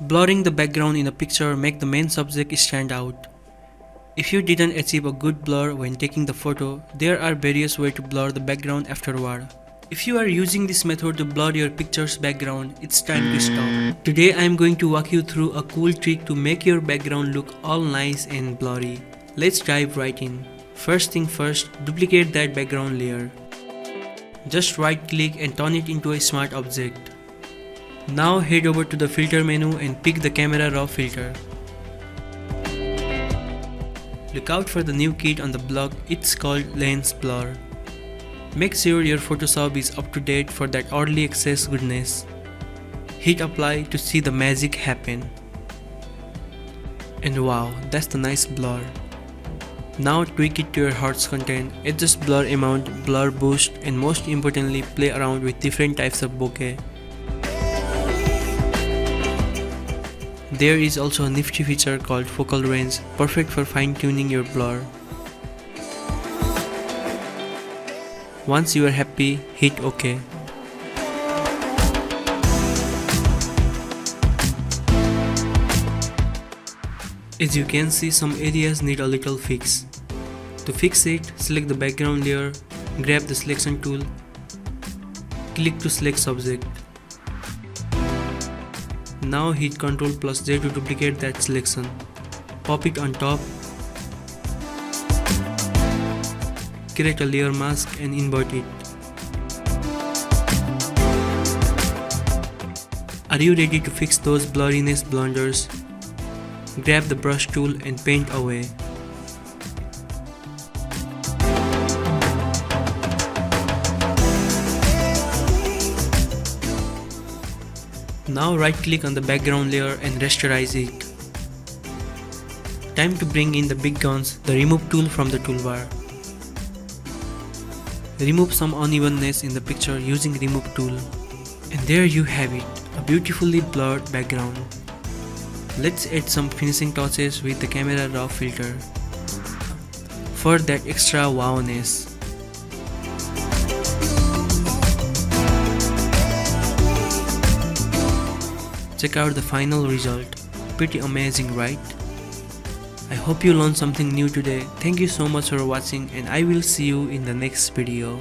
Blurring the background in a picture make the main subject stand out. If you didn't achieve a good blur when taking the photo, there are various ways to blur the background afterward. If you are using this method to blur your picture's background, it's time to stop. Today I am going to walk you through a cool trick to make your background look all nice and blurry. Let's dive right in. First thing first, duplicate that background layer. Just right click and turn it into a smart object. Now head over to the filter menu and pick the camera raw filter. Look out for the new kit on the block, it's called Lens Blur. Make sure your Photoshop is up to date for that early access goodness. Hit apply to see the magic happen. And wow, that's the nice blur. Now tweak it to your heart's content, adjust blur amount, blur boost, and most importantly play around with different types of bokeh. There is also a nifty feature called focal range, perfect for fine-tuning your blur. Once you are happy, hit OK. As you can see, some areas need a little fix. To fix it, select the background layer, grab the selection tool, click to select subject. Now hit Ctrl+J to duplicate that selection. Pop it on top, create a layer mask and invert it. Are you ready to fix those blurriness blunders? Grab the brush tool and paint away. Now right click on the background layer and rasterize it. Time to bring in the big guns, the remove tool from the toolbar. Remove some unevenness in the picture using remove tool. And there you have it, a beautifully blurred background. Let's add some finishing touches with the camera raw filter for that extra wowness. Check out the final result. Pretty amazing, right? I hope you learned something new today. Thank you so much for watching and I will see you in the next video.